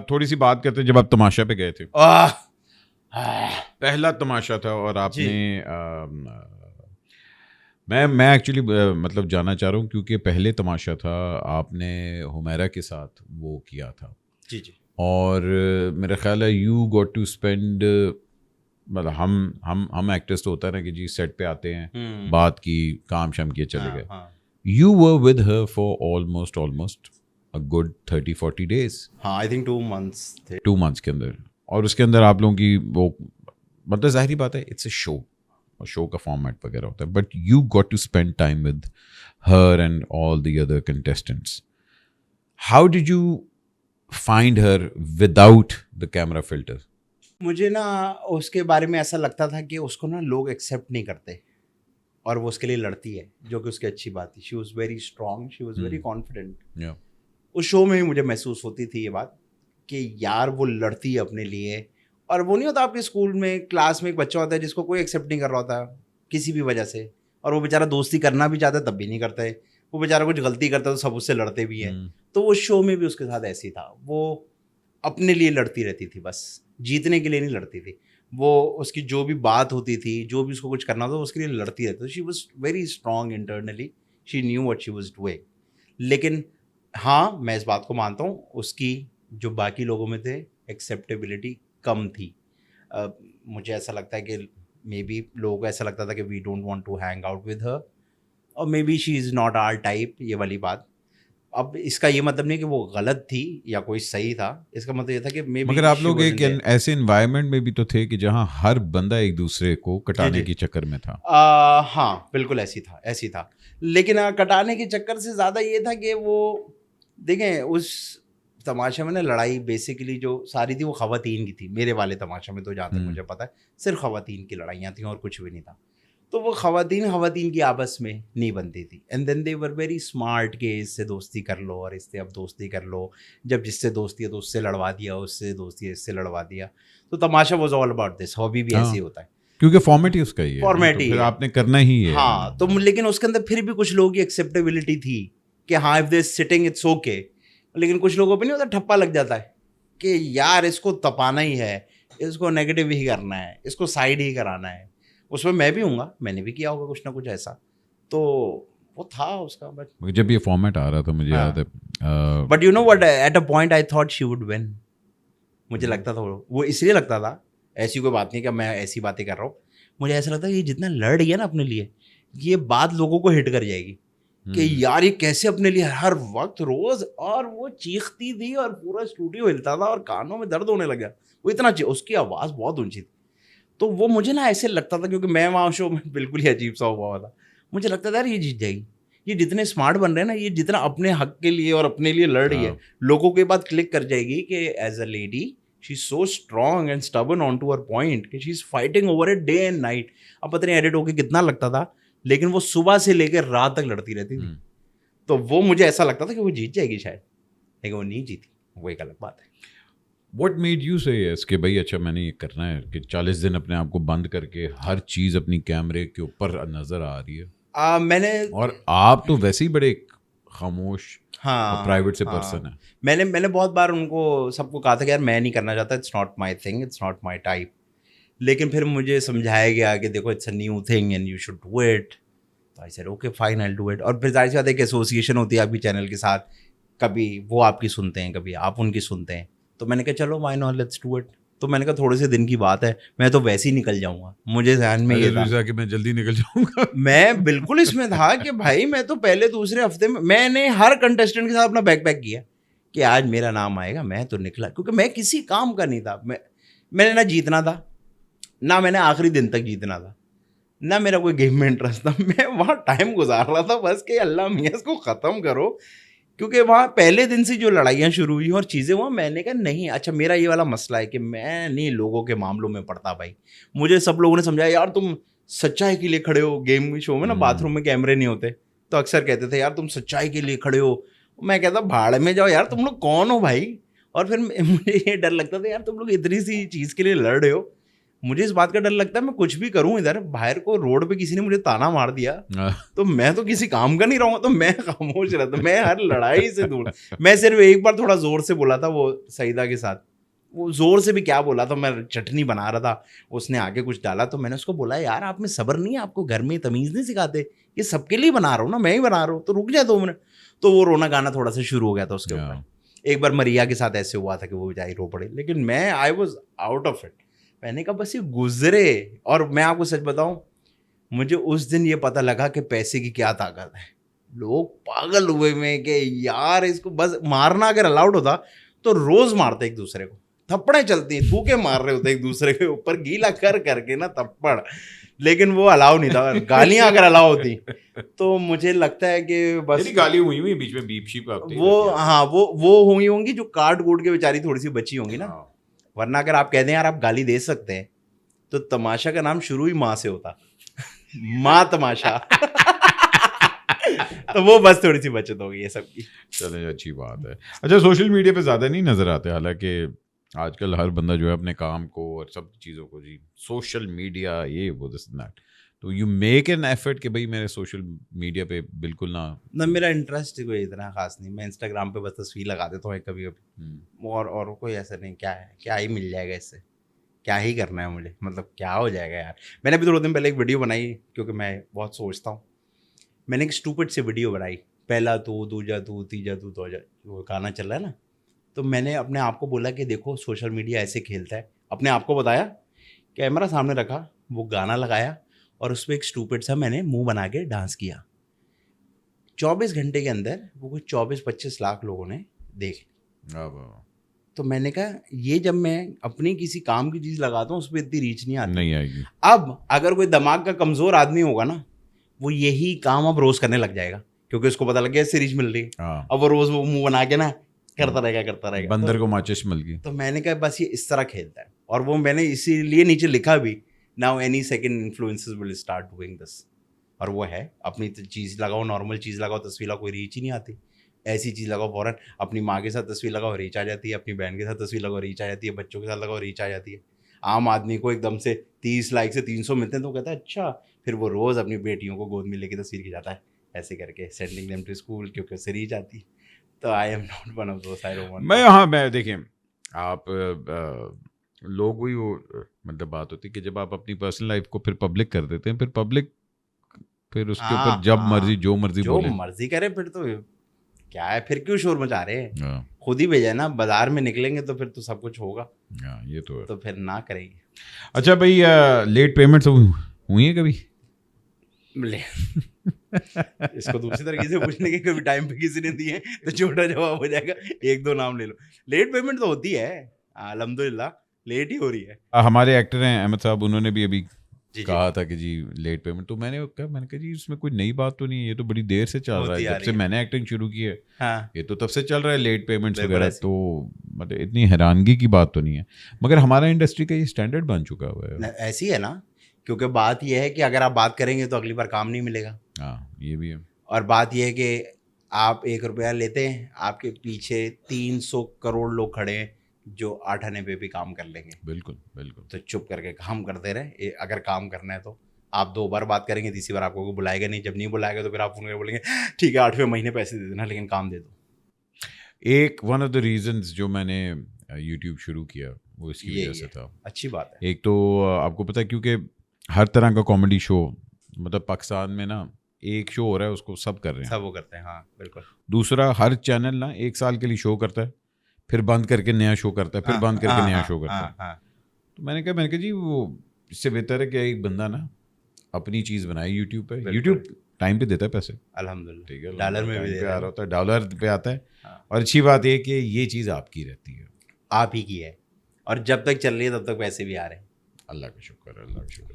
تھوڑی سی بات کرتے ہیں جب آپ تماشا پہ گئے تھے, پہلا تماشا تھا اور آپ نے میں ایکچولی مطلب جاننا چاہ رہا ہوں کیونکہ پہلے تماشا تھا آپ نے حمیرہ کے ساتھ وہ کیا تھا جی جی, اور میرا خیال ہے یو گوٹ ٹو اسپینڈ, مطلب ہم ایکٹرس تو ہوتا ہے نا کہ جی سیٹ پہ آتے ہیں, بات کی, کام شام کیے, چلے گئے. You were with her for almost a good 30-40 days. ہاں آئی تھنک 2 months تھے, 2 months کے اندر, اور اس کے اندر آپ لوگوں کی وہ مطلب ظاہری بات ہے اٹس اے شو, اور شو کا فارمیٹ وغیرہ ہوتا ہے, but you got to spend time with her and all the other contestants. How did you find her without the camera filter? مجھے نا اس کے بارے میں ایسا لگتا تھا کہ اس کو نا لوگ ایکسیپٹ نہیں کرتے اور وہ اس کے لیے لڑتی ہے, جو کہ اس کی اچھی بات تھی. She was very strong, she was very confident. اس شو میں ہی مجھے محسوس ہوتی تھی یہ بات کہ یار وہ لڑتی ہے اپنے لیے. اور وہ نہیں ہوتا آپ کے اسکول میں کلاس میں ایک بچہ ہوتا ہے جس کو کوئی ایکسیپٹ نہیں کر رہا ہوتا کسی بھی وجہ سے, اور وہ بیچارہ دوستی کرنا بھی چاہتا ہے تب بھی نہیں کرتا ہے, وہ بیچارہ کچھ غلطی کرتا ہے تو سب اس سے لڑتے بھی ہیں. تو وہ شو میں بھی اس کے ساتھ ایسی تھا, وہ اپنے لیے لڑتی رہتی تھی, بس جیتنے کے لیے نہیں لڑتی تھی. وہ اس کی جو بھی بات ہوتی تھی, جو بھی اس کو کچھ کرنا تھا اس کے لیے لڑتی رہتی تھی. She was very strong internally, she knew what she was doing. لیکن ہاں میں اس بات کو مانتا ہوں اس کی جو باقی لوگوں میں تھے ایکسیپٹیبلٹی کم تھی. مجھے ایسا لگتا ہے کہ مے بی لوگوں کو ایسا لگتا تھا کہ we don't want to hang out with her, اور maybe she is not our type, یہ والی بات. اب اس کا یہ مطلب نہیں کہ وہ غلط تھی یا کوئی صحیح تھا, اس کا مطلب یہ تھا کہ مگر آپ لوگ ایک ایسے انوائرمنٹ میں بھی تو تھے کہ جہاں ہر بندہ ایک دوسرے کو کٹانے کے چکر میں تھا. ہاں بالکل ایسی تھا. لیکن کٹانے کے چکر سے زیادہ یہ تھا کہ وہ دیکھیں اس تماشا میں نا لڑائی بیسیکلی جو ساری تھی وہ خواتین کی تھی. میرے والے تماشا میں تو جہاں تک مجھے پتا ہے صرف خواتین کی لڑائیاں تھیں اور کچھ بھی نہیں تھا. تو وہ خواتین کی آپس میں نہیں بنتی تھی. And then they were very smart کہ اس سے دوستی کر لو اور اس سے اب دوستی کر لو, جب جس سے دوستی ہے تو اس سے لڑوا دیا, اس سے دوستی ہے اس سے لڑوا دیا. تو تماشا was all about this. Hobby بھی ایسے ہی ہوتا ہے کیونکہ فارمیٹ ہی اس کا ہی ہے, فارمیٹ ہی آپ نے کرنا ہی ہے. ہاں تو لیکن اس کے اندر پھر بھی کچھ لوگوں کی ایکسیپٹیبلٹی تھی کہ ہاں if they sitting it's okay. لیکن کچھ لوگوں پہ نہیں ہوتا, ٹھپا لگ جاتا ہے کہ یار اس کو تپانا ہی ہے, اس کو نیگیٹو ہی کرنا ہے, اس کو سائڈ ہی کرانا ہے. اس میں بھی ہوں گا, میں نے بھی کیا ہوگا کچھ نہ کچھ ایسا. تو وہ تھا اس کا. بٹ جب یہ فارمیٹ آ رہا تھا مجھے یاد ہے, but you know what at a point I thought she would win. مجھے لگتا تھا وہ اس لیے لگتا تھا, ایسی کوئی بات نہیں کہ میں ایسی باتیں کر رہا ہوں, مجھے ایسا لگتا ہے یہ جتنا لڑ رہی ہے نا اپنے لیے, یہ بات لوگوں کو ہٹ کر جائے گی کہ یار یہ کیسے اپنے لیے ہر وقت روز. اور وہ چیختی تھی اور پورا اسٹوڈیو ہلتا تھا اور کانوں میں درد ہونے لگا. وہ اتنا اس کی آواز بہت اونچی تھی. تو وہ مجھے نا ایسے لگتا تھا کیونکہ میں وہاں شو میں بالکل ہی عجیب سا ہوا تھا. مجھے لگتا تھا یار یہ جیت جائے گی, یہ جتنے اسمارٹ بن رہے ہیں نا, یہ جتنا اپنے حق کے لیے اور اپنے لیے لڑ رہی ہے, لوگوں کے بعد کلک کر جائے گی کہ as a lady she is so strong and stubborn on to her point کہ she is fighting over a day and night. اب پتہ نہیں ایڈٹ ہو کے کتنا لگتا تھا, لیکن وہ صبح سے لے کے رات تک لڑتی رہتی تھی. تو وہ مجھے ایسا لگتا تھا کہ وہ جیت جائے گی شاید, لیکن وہ نہیں جیتی. وہ ایک الگ بات ہے. واٹ میڈ یو سے یس کہ بھائی اچھا میں نے یہ کرنا ہے کہ 40 دن اپنے آپ کو بند کر کے ہر چیز اپنی کیمرے کے اوپر نظر آ رہی ہے, میں نے, اور آپ تو ویسے ہی بڑے خاموش پرائیویٹ سے پرسن ہے. میں نے بہت بار ان کو سب کو کہا تھا کہ یار میں نہیں کرنا چاہتا, it's not my thing, it's not my type. لیکن پھر مجھے سمجھایا گیا کہ دیکھو it's a new thing and you should do it. تو I said okay fine I do it. اور پھر ظاہر سی بات ہے کہ ایسوسیشن ہوتی ہے آپ کی چینل کے ساتھ, کبھی وہ آپ کی سنتے ہیں کبھی آپ ان کی سنتے ہیں. تو میں نے کہا چلو why not let's do it. تو میں نے کہا تھوڑے سے دن کی بات ہے, میں تو ویسے ہی نکل جاؤں گا. مجھے ذہن میں یہ تھا کہ میں جلدی نکل جاؤں گا. میں بالکل اس میں تھا کہ بھائی میں تو پہلے دوسرے ہفتے میں نے ہر کنٹیسٹنٹ کے ساتھ اپنا بیک پیک کیا کہ آج میرا نام آئے گا. میں تو نکلا کیونکہ میں کسی کام کا نہیں تھا. میں نے نہ جیتنا تھا, نہ میں نے آخری دن تک جیتنا تھا, نہ میرا کوئی گیم میں انٹرسٹ تھا. میں وہاں ٹائم گزار رہا تھا بس کہ اللہ میاں اس کو ختم کرو. کیونکہ وہاں پہلے دن سے جو لڑائیاں شروع ہوئی اور چیزیں وہاں, میں نے کہا نہیں اچھا میرا یہ والا مسئلہ ہے کہ میں نہیں لوگوں کے معاملوں میں پڑتا. بھائی مجھے سب لوگوں نے سمجھایا یار تم سچائی کے لیے کھڑے ہو. گیم شو میں نا باتھ روم میں کیمرے نہیں ہوتے, تو اکثر کہتے تھے یار تم سچائی کے لیے کھڑے ہو. میں کہتا بھاڑ میں جاؤ یار, تم لوگ کون ہو بھائی. اور پھر مجھے یہ ڈر لگتا تھا یار تم لوگ اتنی سی چیز کے لیے لڑ رہے ہو, مجھے اس بات کا ڈر لگتا ہے میں کچھ بھی کروں ادھر باہر کو روڈ پہ کسی نے مجھے تانا مار دیا تو میں تو کسی کام کا نہیں رہوں گا, تو میں خاموش رہتا, میں ہر لڑائی سے دور. میں صرف ایک بار تھوڑا زور سے بولا تھا وہ سعیدہ کے ساتھ, وہ زور سے بھی کیا بولا تھا, میں چٹنی بنا رہا تھا, اس نے آگے کچھ ڈالا تو میں نے اس کو بولا یار آپ میں صبر نہیں ہے, آپ کو گھر میں تمیز نہیں سکھاتے, یہ سب کے لیے بنا رہا ہوں نا, میں ہی بنا رہا ہوں, تو رک جائے 2 منٹ. تو وہ رونا گانا تھوڑا سا شروع ہو گیا تھا اس کے اوپر. ایک بار مریا کے ساتھ ایسے ہوا تھا کہ وہ بیچاری رو پڑے, لیکن میں I was out of it. میں نے کہا بس یہ گزرے. اور میں آپ کو سچ بتاؤں, مجھے اس دن یہ پتہ لگا کہ پیسے کی کیا طاقت ہے. لوگ پاگل ہوئے میں کہ یار اس کو بس مارنا اگر الاؤڈ ہوتا تو روز مارتے ایک دوسرے کو, تھپڑیں چلتی ہیں, تھوکے مار رہے ہوتے ایک دوسرے کے اوپر گیلا کر کے نا تھپڑ, لیکن وہ الاؤ نہیں تھا. گالیاں اگر الاؤ ہوتی تو مجھے لگتا ہے کہ بس گالی ہوئی بیچ میں بیپ شیپ وہ, ہاں وہ ہوئی ہوں گی جو کاٹ کوٹ کے بیچاری تھوڑی سی بچی ہوں گی نا. ورنہ اگر آپ کہہ دیں یار آپ گالی دے سکتے ہیں تو تماشا کا نام شروع ہی ماں سے ہوتا, ماں تماشا. تو وہ بس تھوڑی سی بچت ہوگی یہ سب کی. چلے اچھی بات ہے. اچھا سوشل میڈیا پہ زیادہ نہیں نظر آتے, حالانکہ آج کل ہر بندہ جو ہے اپنے کام کو اور سب چیزوں کو جی سوشل میڈیا یہ وہ دس دیٹ, تو یو میک این ایفرٹ کہ بھائی میرے سوشل میڈیا پہ بالکل نہ میرا انٹرسٹ کوئی اتنا خاص نہیں. میں انسٹاگرام پہ بس تصویر لگا دیتا ہوں کبھی کبھی, اور کوئی ایسا نہیں. کیا ہے, کیا ہی مل جائے گا اس سے, کیا ہی کرنا ہے مجھے, مطلب کیا ہو جائے گا یار. میں نے بھی 2 دن پہلے ایک ویڈیو بنائی کیونکہ میں بہت سوچتا ہوں. میں نے ایک اسٹوپڈ سے ویڈیو بنائی, پہلا تو دوجا تو تیجا تو دوجا, وہ گانا چل رہا ہے نا, تو میں نے اپنے آپ کو بولا کہ دیکھو سوشل میڈیا ایسے کھیلتا ہے. اپنے آپ کو بتایا, کیمرہ سامنے رکھا, وہ گانا لگایا اور اس پہ ایک اسٹوپڈ سا میں نے منہ بنا کے ڈانس کیا. 24 گھنٹے کے اندر وہ کوئی 24-25 لاکھ لوگوں نے دیکھ. تو میں نے کہا یہ جب میں اپنی کسی کام کی چیز لگاتا ہوں اس پہ اتنی ریچ نہیں آئی گی. اب اگر کوئی دماغ کا کمزور آدمی ہوگا نا, وہ یہی کام اب روز کرنے لگ جائے گا کیونکہ اس کو پتا لگ گیا اس سے ریچ مل رہی ہے. اب وہ روز وہ منہ بنا کے نا کرتا رہے گا, بندر کو ماچس مل گئی. تو میں نے کہا بس یہ اس طرح کھیلتا ہے. اور وہ میں نے اسی لیے نیچے لکھا بھی, now any second influencers will start doing this. اور وہ ہے اپنی چیز لگاؤ, نارمل چیز لگاؤ, تصویر لگاؤ, کوئی ریچ ہی نہیں آتی. ایسی چیز لگاؤ فوراً, اپنی ماں کے ساتھ تصویر لگاؤ ریچ آ جاتی ہے, اپنی بہن کے ساتھ تصویر لگاؤ ریچ آ جاتی ہے, بچوں کے ساتھ لگاؤ ریچ آ جاتی ہے. عام آدمی کو ایک دم سے 30 لائک سے 300 ملتے ہیں تو کہتا ہے اچھا, پھر وہ روز اپنی بیٹیوں کو گود میں لے کے تصویر کھینچاتا ہے ایسے کر کے, سینڈنگ دیم ٹو اسکول, کیونکہ اس سے ریچ آتی ہے. تو I am not one of those. میں دیکھیں آپ لوگ وہی وہ مطلب بات ہوتی ہے کہ جب آپ اپنی پرسنل لائف کو پھر پبلک کر دیتے ہیں, پھر پبلک پھر اس کے اوپر جب مرضی جو مرضی کرے, پھر تو کیا ہے, پھر کیوں شور مچا رہے ہیں. خود ہی بھیجا نا, بازار میں نکلیں گے تو پھر تو سب کچھ ہوگا. یہ تو ہے, تو پھر نہ کریں گے. اچھا بھائی لیٹ پیمنٹس ہوئی ہیں کبھی؟ اس کو دوسری طریقے سے پوچھنے کے, کبھی ٹائم پہ کسی نے دیے تو چھوٹا جواب ہو جائے گا, 1-2 نام لے لو. لیٹ پیمنٹ تو ہوتی ہے الحمدللہ, لیٹ ہی ہو رہی ہے. ہمارے ایکٹر ہیں احمد صاحب, انہوں نے بھی ابھی کہا تھا کہ جی لیٹ پیمنٹ, تو میں نے کہا جی اس میں کوئی نئی بات تو نہیں ہے, یہ تو بڑی دیر سے چل رہا ہے, جب سے میں نے ایکٹنگ شروع کی ہے یہ تو تب سے چل رہا ہے لیٹ پیمنٹس وغیرہ. تو مطلب اتنی حیرانگی کی بات تو نہیں ہے, مگر ہمارا انڈسٹری کا یہ اسٹینڈرڈ بن چکا ہوا ہے. ایسی ہے نا, کیونکہ بات یہ ہے کہ اگر آپ بات کریں گے تو اگلی بار کام نہیں ملے گا. ہاں یہ بھی ہے. اور بات یہ ہے کہ آپ 1 روپیہ لیتے ہیں, آپ کے پیچھے 300 کروڑ لوگ کھڑے ہیں جو 8 آنے پہ بھی کام کر لیں گے. بالکل بالکل. تو چپ کر کے کام کرتے رہے. اگر کام کرنا ہے تو آپ 2 بار بات کریں گے, تیسری بار آپ کو بلائے گا نہیں. جب نہیں بلائے گا تو پھر آپ فون کر بولیں گے ٹھیک ہے 8ویں مہینے پیسے دے دینا لیکن کام دے دو. ایک ون آف دا ریزنز جو میں نے یوٹیوب شروع کیا وہ اس کی وجہ سے تھا. اچھی بات ہے. ایک تو آپ کو پتہ ہے کیونکہ ہر طرح کا کامیڈی شو مطلب پاکستان میں نا ایک شو ہو رہا ہے, اس کو سب کر رہے ہیں, سب وہ کرتے ہیں. ہاں بالکل. دوسرا ہر چینل نا 1 سال کے لیے شو کرتا ہے, پھر بند کر کے نیا شو کرتا ہے, پھر بند کر کے نیا شو کرتا ہے. تو میں نے کہا جی وہ اس سے بہتر ہے کہ ایک بندہ نا اپنی چیز بنائے یوٹیوب پہ. یوٹیوب ٹائم پہ دیتا ہے پیسے الحمدللہ, ٹھیک ہے, ڈالر میں بھی آ رہا ہوتا ہے, ڈالر پہ آتا ہے. اور اچھی بات یہ کہ یہ چیز آپ کی رہتی ہے, آپ ہی کی ہے, اور جب تک چل رہی ہے تب تک پیسے بھی آ رہے ہیں. اللہ کا شکر ہے, اللہ کا شکر.